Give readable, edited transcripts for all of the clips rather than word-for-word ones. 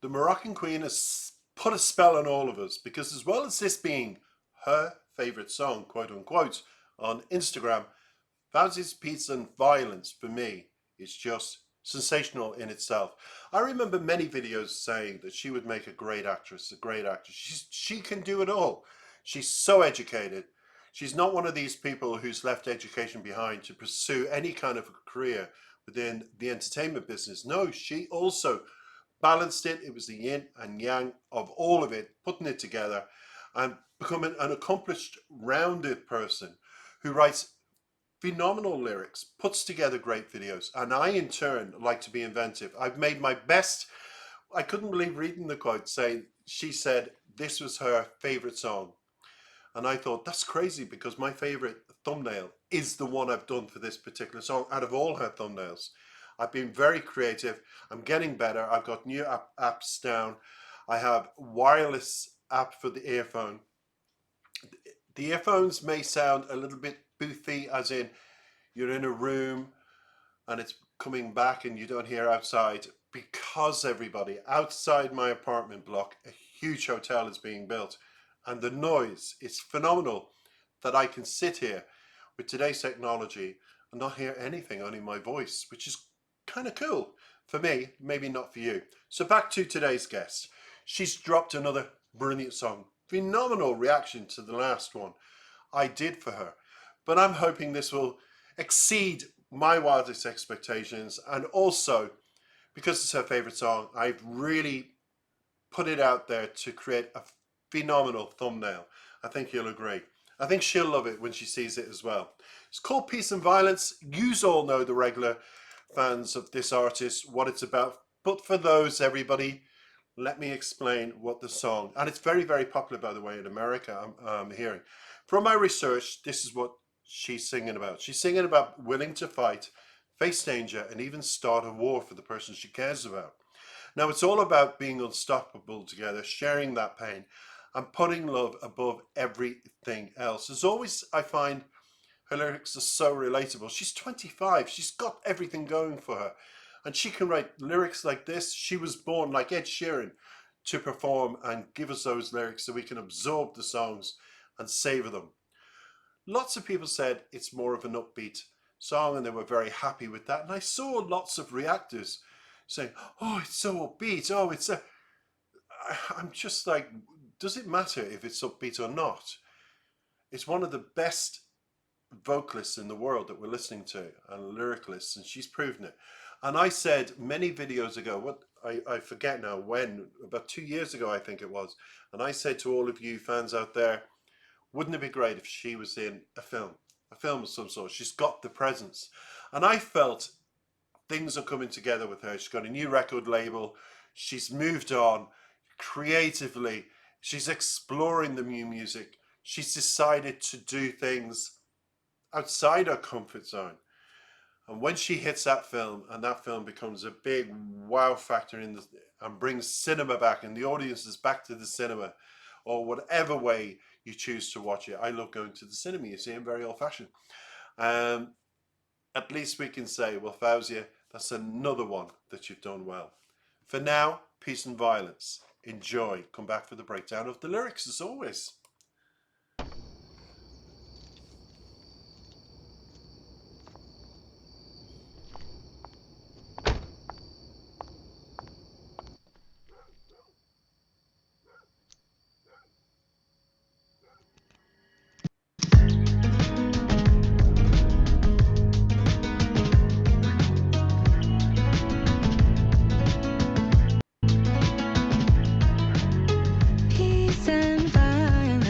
The Moroccan Queen has put a spell on all of us because, as well as this being her favourite song, quote unquote, on Instagram, Fauzi's Peace and Violence for me is just sensational in itself. I remember many videos saying that she would make a great actress, a great actress. She can do it all. She's so educated. She's not one of these people who's left education behind to pursue any kind of a career within the entertainment business. No, she also balanced it. It was the yin and yang of all of it, putting it together and becoming an accomplished, rounded person who writes phenomenal lyrics, puts together great videos. And I, in turn, like to be inventive. I've made my best. I couldn't believe reading the quote saying she said this was her favorite song. And I thought, that's crazy because my favorite thumbnail is the one I've done for this particular song out of all her thumbnails. I've been very creative. I'm getting better. I've got new apps down. I have wireless app for the earphone. The earphones may sound a little bit boothy, as in you're in a room and it's coming back and you don't hear outside, because everybody outside my apartment block, a huge hotel is being built, and the noise is phenomenal that I can sit here with today's technology and not hear anything, only my voice, which is kind of cool for me, maybe not for you. So back to today's guest. She's dropped another brilliant song. Phenomenal reaction to the last one I did for her. But I'm hoping this will exceed my wildest expectations. And also, because it's her favorite song, I've really put it out there to create a phenomenal thumbnail. I think you'll agree. I think she'll love it when she sees it as well. It's called Peace and Violence. You all know, the regular fans of this artist, what it's about. But for those, everybody, let me explain what the song, and it's very, very popular, by the way, in America, I'm hearing. From my research, this is what she's singing about. She's singing about willing to fight, face danger, and even start a war for the person she cares about. Now, it's all about being unstoppable together, sharing that pain, and putting love above everything else. As always, I find her lyrics are so relatable. She's 25. She's got everything going for her. And she can write lyrics like this. She was born, like Ed Sheeran, to perform and give us those lyrics so we can absorb the songs and savor them. Lots of people said it's more of an upbeat song, and they were very happy with that. And I saw lots of reactors saying, oh, it's so upbeat. Oh, it's a... I'm just like, does it matter if it's upbeat or not? It's one of the best vocalists in the world that we're listening to, and lyricalists, and she's proven it. And I said many videos ago, what I forget now when, about 2 years ago I think it was, and I said to all of you fans out there, wouldn't it be great if she was in a film of some sort? She's got the presence. And I felt things are coming together with her. She's got a new record label. She's moved on creatively. She's exploring the new music. She's decided to do things outside her comfort zone. And when she hits that film, and that film becomes a big wow factor and brings cinema back, and the audience is back to the cinema, or whatever way you choose to watch it. I love going to the cinema, you see, I'm very old fashioned. At least we can say, well, Fauzia, that's another one that you've done well. For now, Peace and Violence. Enjoy. Come back for the breakdown of the lyrics as always. Peace and violence.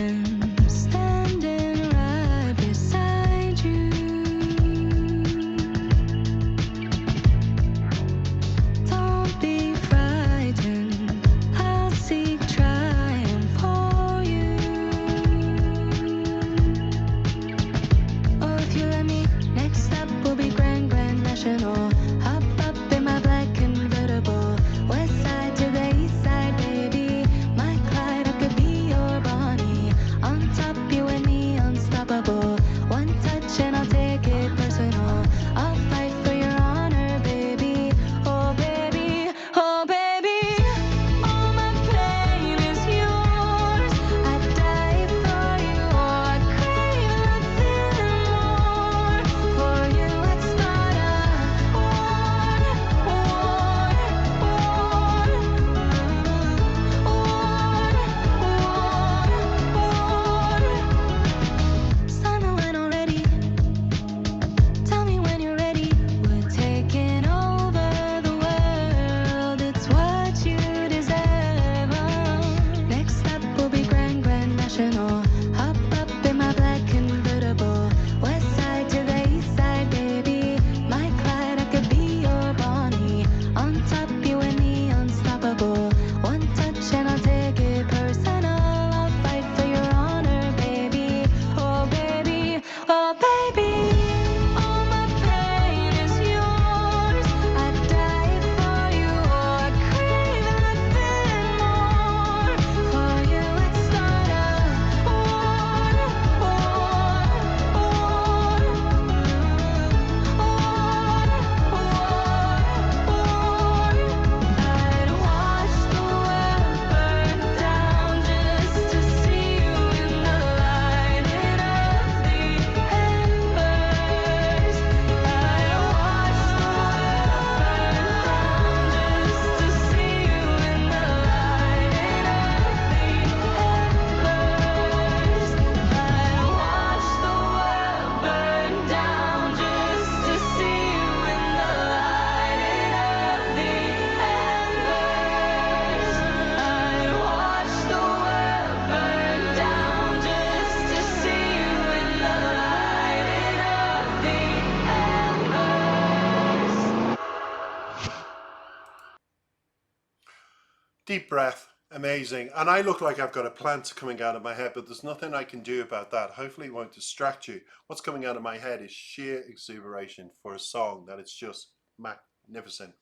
Deep breath, amazing. And I look like I've got a plant coming out of my head, but there's nothing I can do about that. Hopefully it won't distract you. What's coming out of my head is sheer exuberation for a song that it's just magnificent.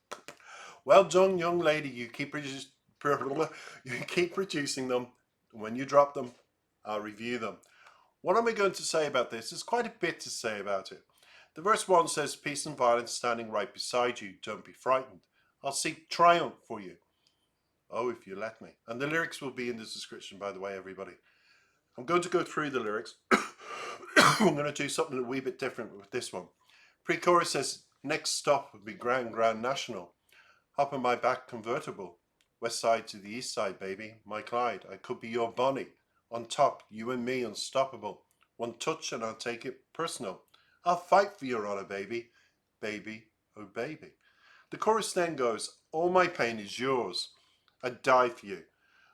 Well done, young lady. You keep producing them. When you drop them, I'll review them. What am I going to say about this? There's quite a bit to say about it. The verse 1 says, peace and violence standing right beside you. Don't be frightened. I'll seek triumph for you. Oh, if you let me. And the lyrics will be in the description, by the way, everybody. I'm going to go through the lyrics. I'm going to do something a wee bit different with this one. Pre-chorus says, next stop would be Grand National. Hop on my back convertible. West side to the east side, baby. My Clyde, I could be your Bonnie. On top, you and me unstoppable. One touch and I'll take it personal. I'll fight for your honor, baby. Baby, oh baby. The chorus then goes, all my pain is yours. I'd die for you.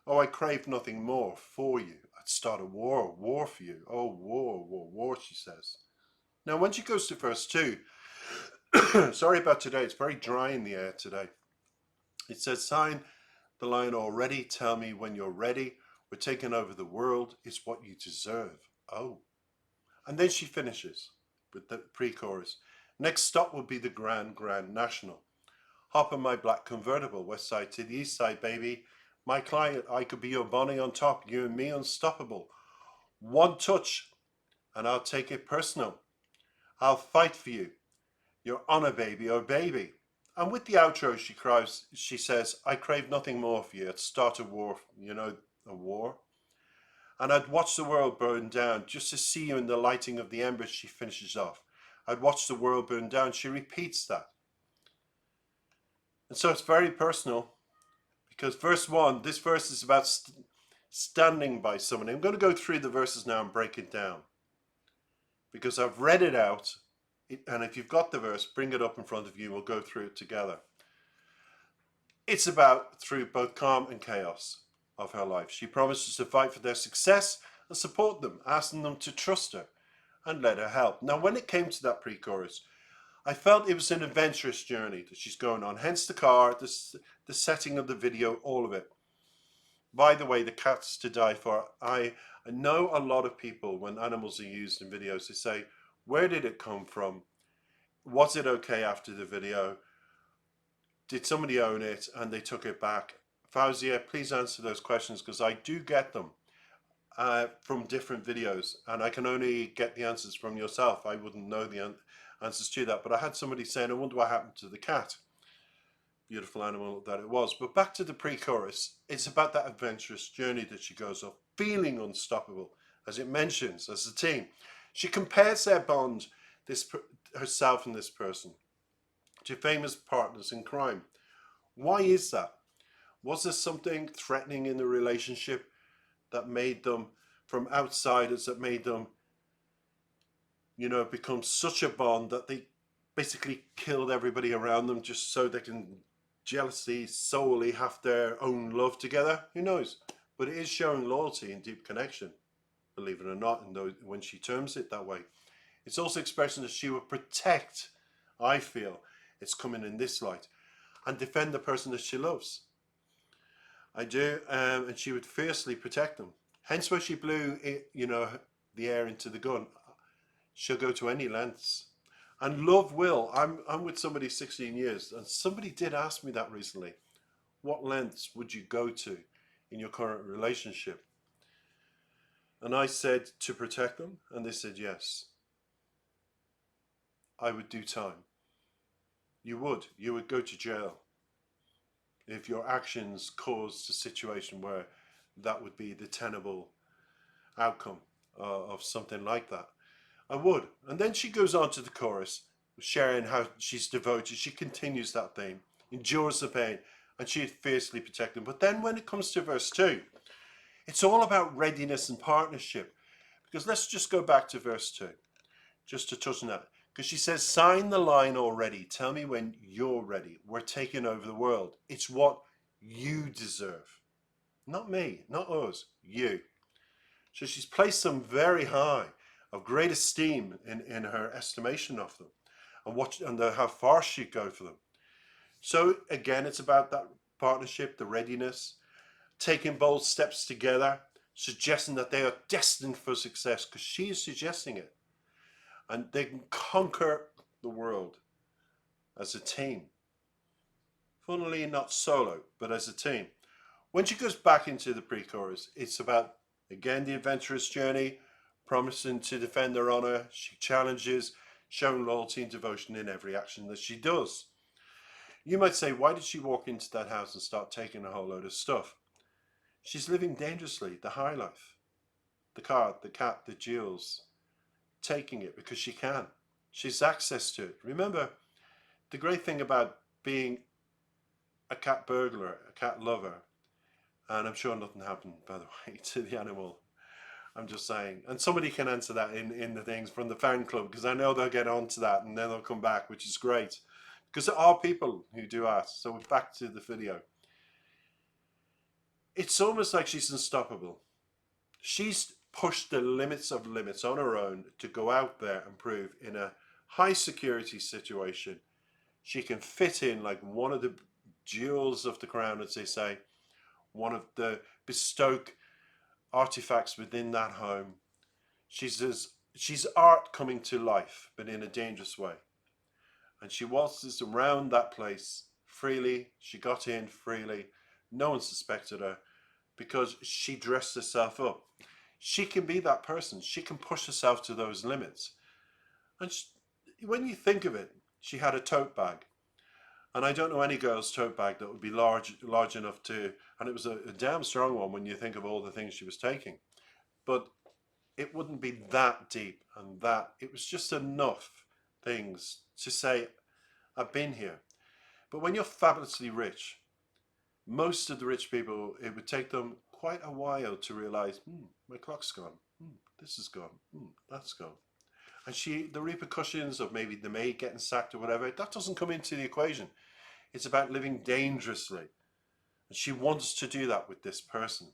Oh, I crave nothing more for you. I'd start a war for you. Oh, war, she says. Now, when she goes to verse 2, sorry about today, it's very dry in the air today. It says, sign the line already, tell me when you're ready. We're taking over the world, it's what you deserve. Oh. And then she finishes with the pre-chorus. Next stop will be the Grand National. Hop on my black convertible, west side to the east side, baby. My client, I could be your Bonnie on top, you and me unstoppable. One touch and I'll take it personal. I'll fight for you. Your honor, baby, oh baby. And with the outro, she says, I crave nothing more for you. I'd start a war, a war. And I'd watch the world burn down just to see you in the lighting of the embers, she finishes off. I'd watch the world burn down. She repeats that. And so it's very personal because verse 1, this verse is about standing by someone. I'm going to go through the verses now and break it down because I've read it out. And if you've got the verse, bring it up in front of you. We'll go through it together. It's about through both calm and chaos of her life. She promises to fight for their success and support them, asking them to trust her and let her help. Now, when it came to that pre-chorus, I felt it was an adventurous journey that she's going on. Hence the car, the setting of the video, all of it. By the way, the cat's to die for. I know a lot of people, when animals are used in videos, they say, where did it come from? Was it okay after the video? Did somebody own it and they took it back? Fauzia, please answer those questions because I do get them from different videos and I can only get the answers from yourself. I wouldn't know the answers to that, but I had somebody saying, I wonder what happened to the cat. Beautiful animal that it was. But back to the pre-chorus, it's about that adventurous journey that she goes on, feeling unstoppable, as it mentions, as a team. She compares their bond, herself and this person, to famous partners in crime. Why is that? Was there something threatening in the relationship that made them, from outsiders, that made them, become such a bond that they basically killed everybody around them just so they can jealously, solely have their own love together? Who knows? But it is showing loyalty and deep connection, believe it or not, when she terms it that way. It's also expressing that she will protect, I feel, it's coming in this light, and defend the person that she loves. I do, and she would fiercely protect them. Hence why she blew it, the air into the gun. She'll go to any lengths. And love will. I'm with somebody 16 years, and somebody did ask me that recently. What lengths would you go to in your current relationship? And I said to protect them, and they said yes. I would do time. You would go to jail if your actions caused a situation where that would be the tenable outcome of something like that. I would. And then she goes on to the chorus, sharing how she's devoted. She continues that theme, endures the pain, and she'd fiercely protect them. But then when it comes to verse 2, it's all about readiness and partnership. Because let's just go back to verse 2, just to touch on that. Because she says, sign the line already. Tell me when you're ready. We're taking over the world. It's what you deserve. Not me, not us, you. So she's placed them very high, of great esteem in her estimation of them, and how far she'd go for them. So again, it's about that partnership, the readiness. taking bold steps together, suggesting that they are destined for success, because she is suggesting it. And they can conquer the world as a team. Funnily, not solo, but as a team. When she goes back into the pre-chorus, it's about, again, the adventurous journey, promising to defend her honor. She challenges, showing loyalty and devotion in every action that she does. You might say, why did she walk into that house and start taking a whole load of stuff? She's living dangerously, the high life. The car, the cat, the jewels. Taking it because she can. She's access to it. Remember, the great thing about being a cat burglar, a cat lover, and I'm sure nothing happened, by the way, to the animal. I'm just saying. And somebody can answer that in the things from the fan club, because I know they'll get onto that and then they'll come back, which is great. Because there are people who do ask. So we're back to the video. It's almost like she's unstoppable. She's pushed the limits of limits on her own to go out there and prove in a high security situation she can fit in like one of the jewels of the crown, as they say, one of the bespoke artifacts within that home. She's art coming to life, but in a dangerous way. And she waltzes around that place freely. She got in freely. No one suspected her because she dressed herself up. She can be that person. She can push herself to those limits. And when you think of it, she had a tote bag. And I don't know any girl's tote bag that would be large enough to, and it was a damn strong one when you think of all the things she was taking. But it wouldn't be that deep, and that it was just enough things to say, I've been here. But when you're fabulously rich, most of the rich people, it would take them quite a while to realize, my clock's gone, this is gone, that's gone. And the repercussions of maybe the maid getting sacked or whatever, that doesn't come into the equation. It's about living dangerously. And she wants to do that with this person.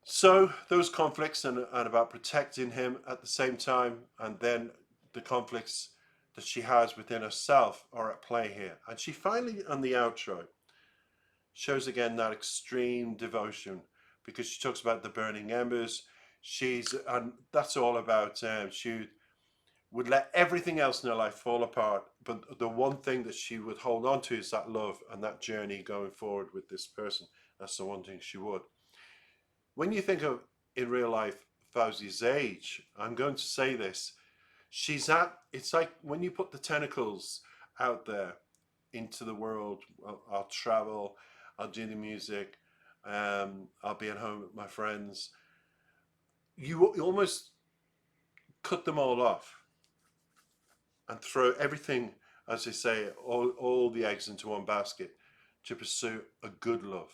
So those conflicts and about protecting him at the same time, and then the conflicts that she has within herself are at play here. And she finally, on the outro, shows again that extreme devotion, because she talks about the burning embers. And that's all about, she would let everything else in her life fall apart, but the one thing that she would hold on to is that love and that journey going forward with this person. That's the one thing she would. When you think of, in real life, Fawzia's age, I'm going to say this, it's like when you put the tentacles out there into the world. I'll travel, I'll do the music, I'll be at home with my friends. You almost cut them all off and throw everything, as they say, all the eggs into one basket to pursue a good love.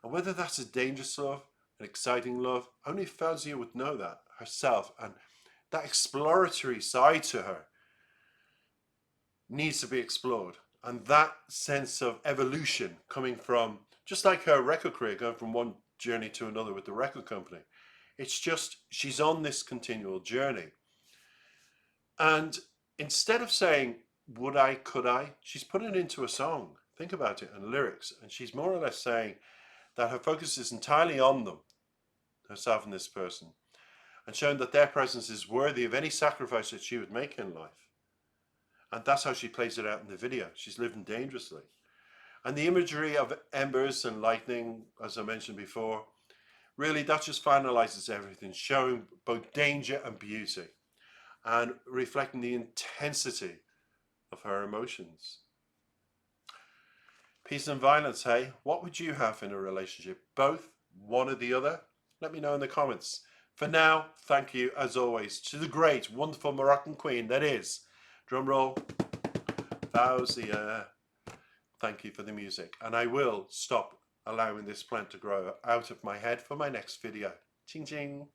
And whether that's a dangerous love, an exciting love, only Fawzia would know that herself. And that exploratory side to her needs to be explored. And that sense of evolution coming from, just like her record career, going from one journey to another with the record company. It's just, she's on this continual journey. And instead of saying, would I, could I, she's putting it into a song. Think about it, and lyrics. And she's more or less saying that her focus is entirely on them, herself and this person, and showing that their presence is worthy of any sacrifice that she would make in life. And that's how she plays it out in the video. She's living dangerously. And the imagery of embers and lightning, as I mentioned before, really that just finalizes everything, showing both danger and beauty, and reflecting the intensity of her emotions. Peace and violence, hey? What would you have in a relationship? Both? One or the other? Let me know in the comments. For now, thank you, as always, to the great, wonderful Moroccan queen that is, drumroll, Fawzia. Thank you for the music. And I will stop allowing this plant to grow out of my head for my next video. Ching ching.